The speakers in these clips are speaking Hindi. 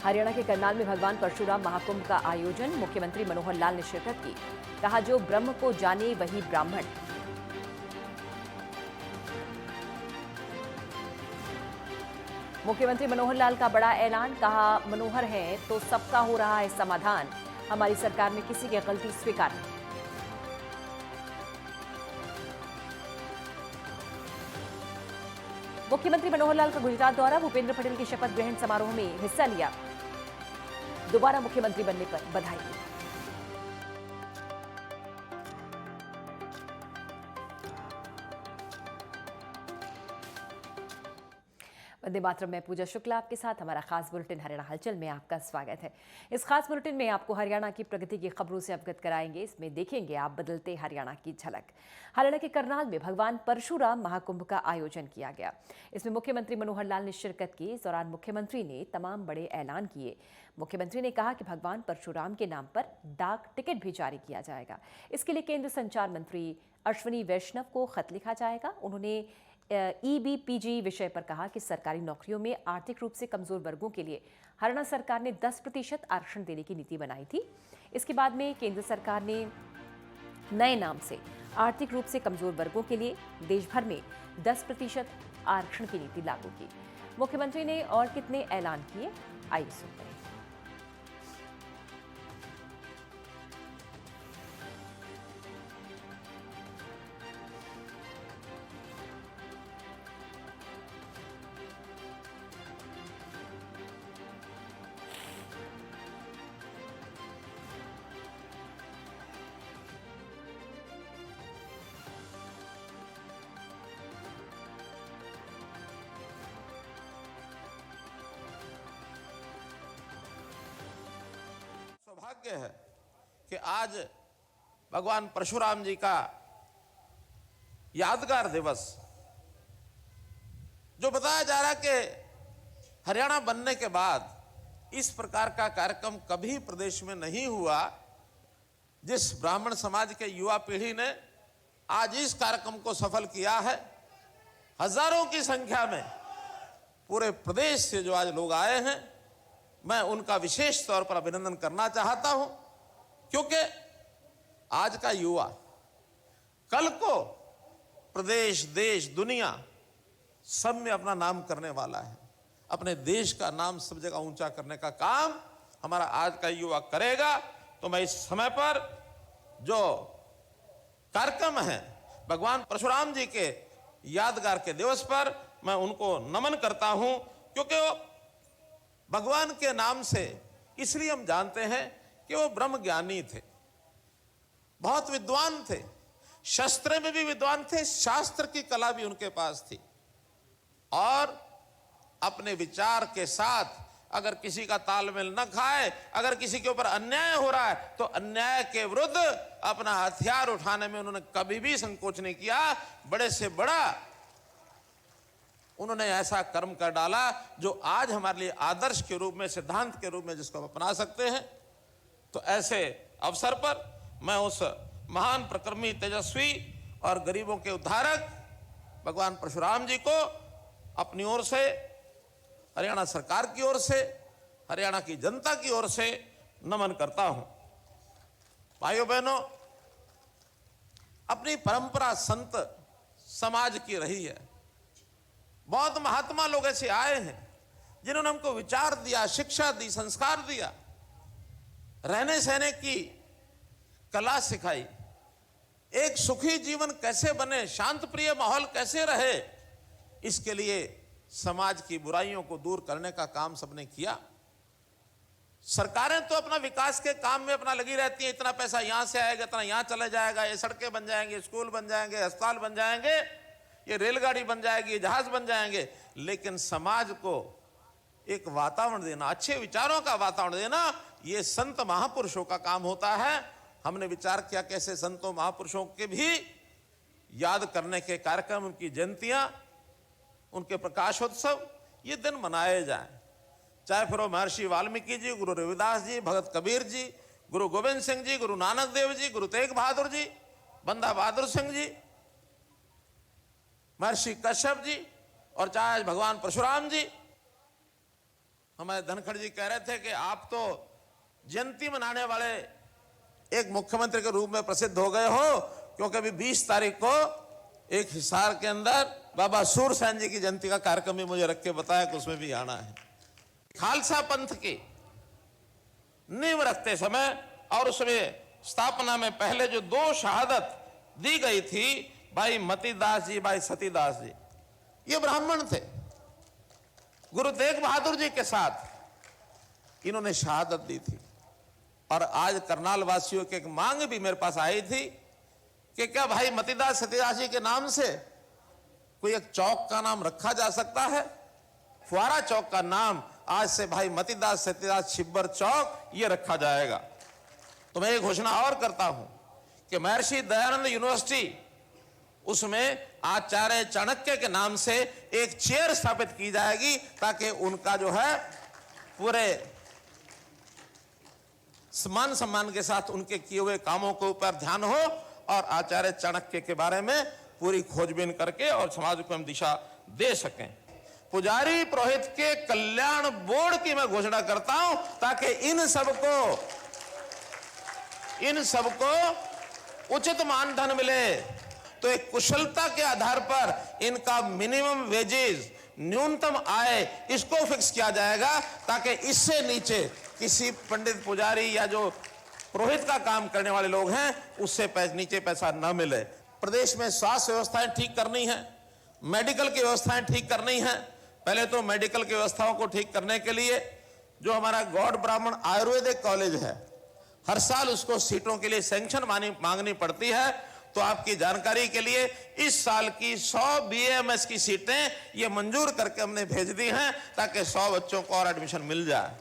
हरियाणा के करनाल में भगवान परशुराम महाकुंभ का आयोजन, मुख्यमंत्री मनोहर लाल ने शिरकत की। कहा, जो ब्रह्म को जाने वही ब्राह्मण। मुख्यमंत्री मनोहर लाल का बड़ा ऐलान। कहा, मनोहर हैं तो सबका हो रहा है समाधान। हमारी सरकार में किसी की गलती स्वीकार नहीं। मुख्यमंत्री मनोहर लाल का गुजरात दौरा, भूपेंद्र पटेल की शपथ ग्रहण समारोह में हिस्सा लिया। दोबारा मुख्यमंत्री बनने पर बधाई दी। वंदे मातरम में पूजा शुक्ला आपके साथ। हमारा खास बुलेटिन हरियाणा हलचल में आपका स्वागत है। इस खास बुलेटिन में आपको हरियाणा की प्रगति की खबरों से अवगत कराएंगे। इसमें देखेंगे आप बदलते हरियाणा की झलक। हरियाणा के करनाल में भगवान परशुराम महाकुंभ का आयोजन किया गया। इसमें मुख्यमंत्री मनोहर लाल ने शिरकत की। इस दौरान मुख्यमंत्री ने तमाम बड़े ऐलान किए। मुख्यमंत्री ने कहा कि भगवान परशुराम के नाम पर डाक टिकट भी जारी किया जाएगा। इसके लिए केंद्र संचार मंत्री अश्विनी वैष्णव को खत लिखा जाएगा। उन्होंने EBPG विषय पर कहा कि सरकारी नौकरियों में आर्थिक रूप से कमजोर वर्गों के लिए हरियाणा सरकार ने 10% आरक्षण देने की नीति बनाई थी। इसके बाद में केंद्र सरकार ने नए नाम से आर्थिक रूप से कमजोर वर्गों के लिए देश भर में 10% आरक्षण की नीति लागू की। मुख्यमंत्री ने और कितने ऐलान किए, आइए सुनते हैं। सौभाग्य है कि आज भगवान परशुराम जी का यादगार दिवस, जो बताया जा रहा है कि हरियाणा बनने के बाद इस प्रकार का कार्यक्रम कभी प्रदेश में नहीं हुआ। जिस ब्राह्मण समाज के युवा पीढ़ी ने आज इस कार्यक्रम को सफल किया है, हजारों की संख्या में पूरे प्रदेश से जो आज लोग आए हैं, मैं उनका विशेष तौर पर अभिनंदन करना चाहता हूं, क्योंकि आज का युवा कल को प्रदेश, देश, दुनिया सब में अपना नाम करने वाला है। अपने देश का नाम सब जगह ऊंचा करने का काम हमारा आज का युवा करेगा। तो मैं इस समय पर जो कार्यक्रम है भगवान परशुराम जी के यादगार के दिवस पर, मैं उनको नमन करता हूं, क्योंकि वो भगवान के नाम से इसलिए हम जानते हैं कि वो ब्रह्म ज्ञानी थे, बहुत विद्वान थे, शस्त्र में भी विद्वान थे, शास्त्र की कला भी उनके पास थी। और अपने विचार के साथ अगर किसी का तालमेल न खाए, अगर किसी के ऊपर अन्याय हो रहा है तो अन्याय के विरुद्ध अपना हथियार उठाने में उन्होंने कभी भी संकोच नहीं किया। बड़े से बड़ा उन्होंने ऐसा कर्म कर डाला जो आज हमारे लिए आदर्श के रूप में, सिद्धांत के रूप में जिसको हम अपना सकते हैं। तो ऐसे अवसर पर मैं उस महान, प्रक्रमी, तेजस्वी और गरीबों के उद्धारक भगवान परशुराम जी को अपनी ओर से, हरियाणा सरकार की ओर से, हरियाणा की जनता की ओर से नमन करता हूं। भाइयों बहनों, अपनी परंपरा संत समाज की रही है। बहुत महात्मा लोग ऐसे आए हैं जिन्होंने हमको विचार दिया, शिक्षा दी, संस्कार दिया, रहने सहने की कला सिखाई। एक सुखी जीवन कैसे बने, शांत प्रिय माहौल कैसे रहे, इसके लिए समाज की बुराइयों को दूर करने का काम सबने किया। सरकारें तो अपना विकास के काम में अपना लगी रहती हैं, इतना पैसा यहां से आएगा, इतना यहां चले जाएगा, ये सड़कें बन जाएंगे, स्कूल बन जाएंगे, अस्पताल बन जाएंगे, ये रेलगाड़ी बन जाएगी, जहाज बन जाएंगे। लेकिन समाज को एक वातावरण देना, अच्छे विचारों का वातावरण देना, ये संत महापुरुषों का काम होता है। हमने विचार किया कैसे संतों महापुरुषों के भी याद करने के कार्यक्रम, उनकी जयंतियां, उनके प्रकाशोत्सव ये दिन मनाए जाएं। चाहे फिर वो महर्षि वाल्मीकि जी, गुरु रविदास जी, भगत कबीर जी, गुरु गोविंद सिंह जी, गुरु नानक देव जी, गुरु तेग बहादुर जी, बंदा बहादुर सिंह जी, महर्षि कश्यप जी, और चाहे भगवान परशुराम जी, हमारे धनखड़ जी कह रहे थे कि आप तो जयंती मनाने वाले एक मुख्यमंत्री के रूप में प्रसिद्ध हो गए हो, क्योंकि अभी 20 तारीख को एक हिसार के अंदर बाबा सूरसेन जी की जयंती का कार्यक्रम भी मुझे रख के बताया कि उसमें भी आना है। खालसा पंथ की नींव रखते समय और उसमें स्थापना में पहले जो 2 शहादत दी गई थी, भाई मतीदास जी, भाई सतीदास जी, ये ब्राह्मण थे। गुरु तेग बहादुर जी के साथ इन्होंने शहादत दी थी। और आज करनाल वासियों की एक मांग भी मेरे पास आई थी कि क्या भाई मतीदास सतीदास जी के नाम से कोई एक चौक का नाम रखा जा सकता है। फुआरा चौक का नाम आज से भाई मतीदास सतीदास छिब्बर चौक ये रखा जाएगा। तो मैं ये घोषणा और करता हूं कि महर्षि दयानंद यूनिवर्सिटी, उसमें आचार्य चाणक्य के नाम से एक चेयर स्थापित की जाएगी, ताकि उनका जो है पूरे सम्मान के साथ उनके किए हुए कामों के ऊपर ध्यान हो और आचार्य चाणक्य के बारे में पूरी खोजबीन करके और समाज को हम दिशा दे सकें। पुजारी पुरोहित के कल्याण बोर्ड की मैं घोषणा करता हूं, ताकि इन सबको उचित मानधन मिले। तो एक कुशलता के आधार पर इनका मिनिमम वेजेस, न्यूनतम आय, इसको फिक्स किया जाएगा, ताकि इससे नीचे किसी पंडित पुजारी या जो पुरोहित का काम करने वाले लोग हैं उससे नीचे पैसा न मिले। प्रदेश में स्वास्थ्य व्यवस्थाएं ठीक करनी है, मेडिकल की व्यवस्थाएं ठीक करनी है। पहले तो मेडिकल की व्यवस्थाओं को ठीक करने के लिए जो हमारा गौड़ ब्राह्मण आयुर्वेदिक कॉलेज है, हर साल उसको सीटों के लिए सैंक्शन मांगनी पड़ती है। तो आपकी जानकारी के लिए इस साल की 100 बीएमएस की सीटें ये मंजूर करके हमने भेज दी हैं, ताकि 100 बच्चों को और एडमिशन मिल जाए।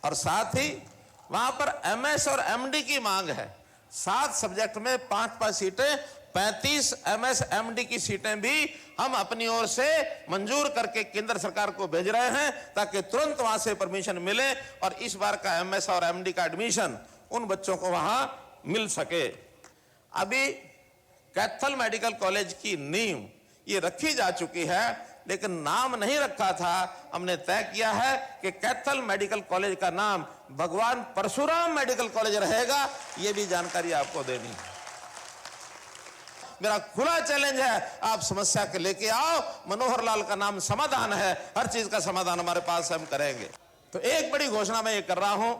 और साथ ही वहां पर एमएस और एमडी की मांग है। 7 सब्जेक्ट में 5-5 सीटें, 35 एमएस एमडी की सीटें भी हम अपनी ओर से मंजूर करके केंद्र सरकार को भेज रहे हैं, ताकि तुरंत वहां से परमिशन मिले और इस बार का एमएस और एमडी का एडमिशन उन बच्चों को वहां मिल सके। अभी कैथल मेडिकल कॉलेज की नींव ये रखी जा चुकी है, लेकिन नाम नहीं रखा था। हमने तय किया है कि कैथल मेडिकल कॉलेज का नाम भगवान परशुराम मेडिकल कॉलेज रहेगा। ये भी जानकारी आपको देनी है। मेरा खुला चैलेंज है, आप समस्या के लेके आओ। मनोहर लाल का नाम समाधान है, हर चीज का समाधान हमारे पास हम करेंगे। तो एक बड़ी घोषणा मैं ये कर रहा हूं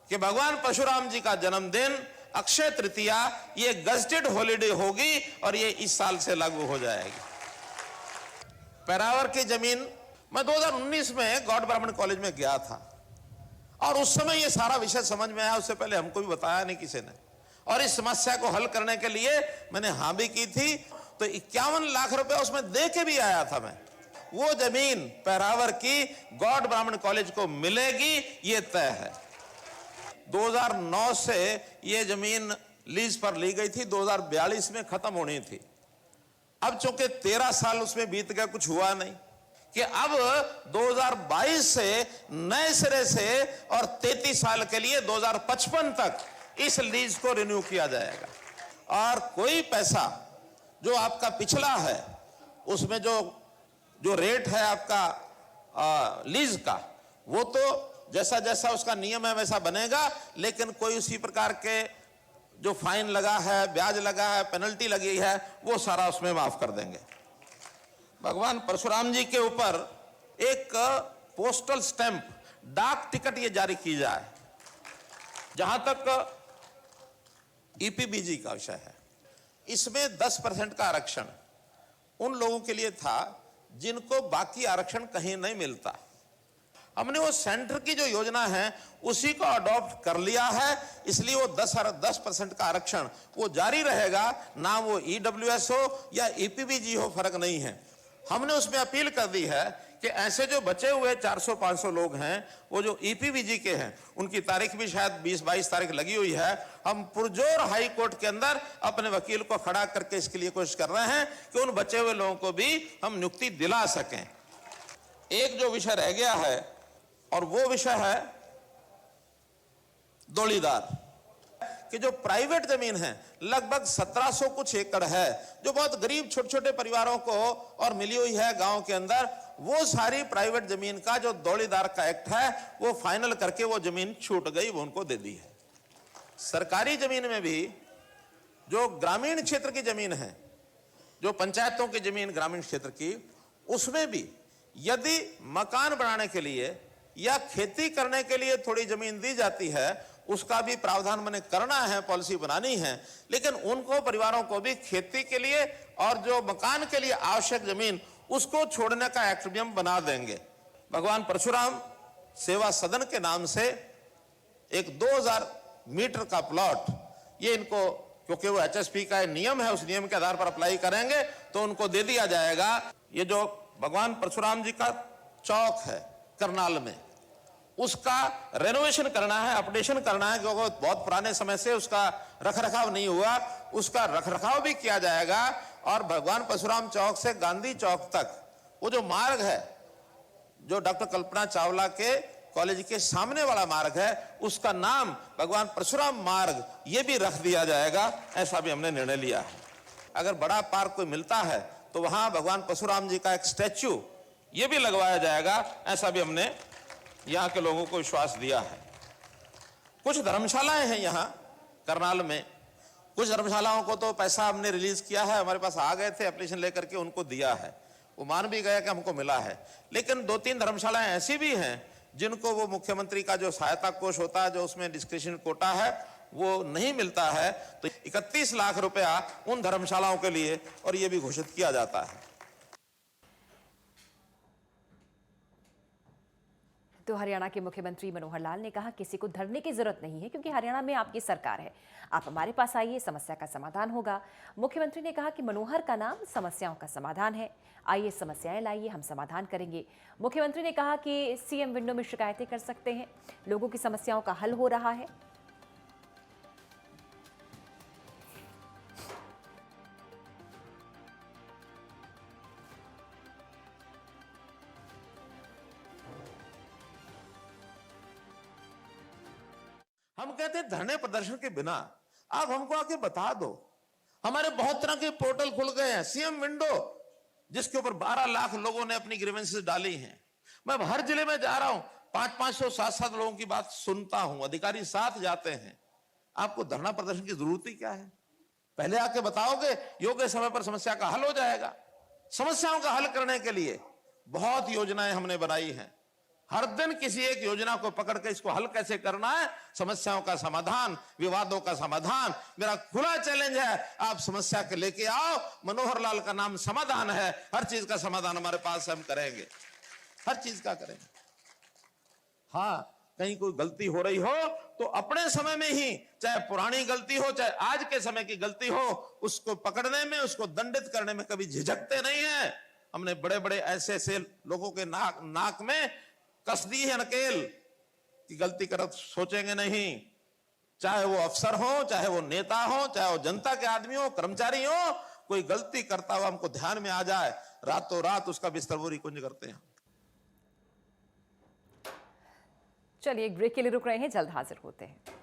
कि भगवान परशुराम जी का जन्मदिन अक्षय तृतीया ये गजटेड हॉलिडे होगी और ये इस साल से लागू हो जाएगी। पैरावर की जमीन, मैं 2019 में गौड़ ब्राह्मण कॉलेज में गया था और उस समय ये सारा विषय समझ में आया। उससे पहले हमको भी बताया नहीं किसी ने, और इस समस्या को हल करने के लिए मैंने हाँ भी की थी। तो 51 लाख रुपए उसमें दे के भी आया था मैं। वो जमीन पैरावर की गौड़ ब्राह्मण कॉलेज को मिलेगी, ये तय है। 2009 से ये जमीन लीज पर ली गई थी, 2042 में खत्म होनी थी। अब चूंकि 13 साल उसमें बीत गया, कुछ हुआ नहीं, कि अब 2022 से नए सिरे से और 33 साल के लिए 2055 तक इस लीज को रिन्यू किया जाएगा। और कोई पैसा जो आपका पिछला है, उसमें जो रेट है आपका लीज का, वो तो जैसा जैसा उसका नियम है वैसा बनेगा, लेकिन कोई उसी प्रकार के जो फाइन लगा है, ब्याज लगा है, पेनल्टी लगी है, वो सारा उसमें माफ कर देंगे। भगवान परशुराम जी के ऊपर एक पोस्टल स्टैंप, डाक टिकट ये जारी की जाए। जहां तक ईपीबीजी का विषय है, इसमें 10% का आरक्षण उन लोगों के लिए था जिनको बाकी आरक्षण कहीं नहीं मिलता। हमने वो सेंटर की जो योजना है उसी को अडॉप्ट कर लिया है, इसलिए वो 10% का आरक्षण वो जारी रहेगा। ना वो ईडब्ल्यूएस हो या ईपीबीजी हो, फर्क नहीं है। हमने उसमें अपील कर दी है कि ऐसे जो बचे हुए 400-500 लोग हैं, वो जो ईपीबीजी के हैं, उनकी तारीख भी शायद 20-22 तारीख लगी हुई है। हम पुरजोर हाई कोर्ट के अंदर अपने वकील को खड़ा करके इसके लिए कोशिश कर रहे हैं कि उन बचे हुए लोगों को भी हम नियुक्ति दिला सकें। एक जो विषय रह गया है और वो विषय है दौड़ीदार, कि जो प्राइवेट जमीन है लगभग 1700 कुछ एकड़ है, जो बहुत गरीब छोटे छोटे परिवारों को और मिली हुई है गांव के अंदर, वो सारी प्राइवेट जमीन का जो दौड़ीदार का एक्ट है वो फाइनल करके वो जमीन छूट गई, वो उनको दे दी है। सरकारी जमीन में भी जो ग्रामीण क्षेत्र की जमीन है, जो पंचायतों की जमीन ग्रामीण क्षेत्र की, उसमें भी यदि मकान बनाने के लिए या खेती करने के लिए थोड़ी जमीन दी जाती है, उसका भी प्रावधान मैंने करना है, पॉलिसी बनानी है, लेकिन उनको परिवारों को भी खेती के लिए और जो मकान के लिए आवश्यक जमीन उसको छोड़ने का एक्ट भी हम बना देंगे। भगवान परशुराम सेवा सदन के नाम से एक 2000 मीटर का प्लॉट, ये इनको, क्योंकि वो एचएसपी का नियम है, उस नियम के आधार पर अप्लाई करेंगे तो उनको दे दिया जाएगा। ये जो भगवान परशुराम जी का चौक है करनाल में, उसका रेनोवेशन करना है, अपडेशन करना है, क्योंकि बहुत पुराने समय से उसका रखरखाव नहीं हुआ, उसका रखरखाव भी किया जाएगा। और भगवान परशुराम चौक से गांधी चौक तक वो जो मार्ग है, जो डॉक्टर कल्पना चावला के कॉलेज के सामने वाला मार्ग है, उसका नाम भगवान परशुराम मार्ग ये भी रख दिया जाएगा, ऐसा भी हमने निर्णय लिया है। अगर बड़ा पार्क कोई मिलता है तो वहां भगवान परशुराम जी का एक स्टैच्यू ये भी लगवाया जाएगा, ऐसा भी हमने यहाँ के लोगों को विश्वास दिया है। कुछ धर्मशालाएं हैं यहाँ करनाल में, कुछ धर्मशालाओं को तो पैसा हमने रिलीज किया है, हमारे पास आ गए थे, एप्लीकेशन लेकर के उनको दिया है, वो मान भी गया कि हमको मिला है। लेकिन 2-3 धर्मशालाएं ऐसी भी हैं जिनको वो मुख्यमंत्री का जो सहायता कोष होता है, जो उसमें डिस्क्रिप्शन कोटा है, वो नहीं मिलता है, तो 31 लाख रुपया उन धर्मशालाओं के लिए और ये भी घोषित किया जाता है। तो हरियाणा के मुख्यमंत्री मनोहर लाल ने कहा किसी को धरने की जरूरत नहीं है, क्योंकि हरियाणा में आपकी सरकार है, आप हमारे पास आइए, समस्या का समाधान होगा। मुख्यमंत्री ने कहा कि मनोहर का नाम समस्याओं का समाधान है, आइए समस्याएं लाइए, हम समाधान करेंगे। मुख्यमंत्री ने कहा कि सीएम विंडो में शिकायतें कर सकते हैं, लोगों की समस्याओं का हल हो रहा है। हम कहते हैं धरने प्रदर्शन के बिना आप हमको आके बता दो। हमारे बहुत तरह के पोर्टल खुल गए हैं, सीएम विंडो, जिसके ऊपर 12 लाख लोगों ने अपनी ग्रीवेंसेस डाली हैं। मैं हर जिले में जा रहा हूं, 500-500 700 लोगों की बात सुनता हूं, अधिकारी साथ जाते हैं। आपको धरना प्रदर्शन की जरूरत ही क्या है? पहले आके बताओगे, योग्य समय पर समस्या का हल हो जाएगा। समस्याओं का हल करने के लिए बहुत योजनाएं हमने बनाई हैं। हर दिन किसी एक योजना को पकड़ के इसको हल कैसे करना है, समस्याओं का समाधान, विवादों का समाधान, मेरा खुला चैलेंज है। आप समस्या के लेके आओ, मनोहर लाल का नाम समाधान है, हर चीज का समाधान हमारे पास हम करेंगे, हर चीज का करेंगे। हाँ, कहीं कोई गलती हो रही हो तो अपने समय में ही, चाहे पुरानी गलती हो चाहे आज के समय की गलती हो, उसको पकड़ने में, उसको दंडित करने में कभी झिझकते नहीं है। हमने बड़े बड़े ऐसे लोगों के नाक में कस दी है नकेल कि गलती कर सोचेंगे नहीं। चाहे वो अफसर हो, चाहे वो नेता हो, चाहे वो जनता के आदमी हो, कर्मचारी हो, कोई गलती करता हुआ हमको ध्यान में आ जाए, रातों रात उसका बिस्तरबोरी कुंज करते हैं। चलिए एक ब्रेक के लिए रुक रहे हैं, जल्द हाजिर होते हैं।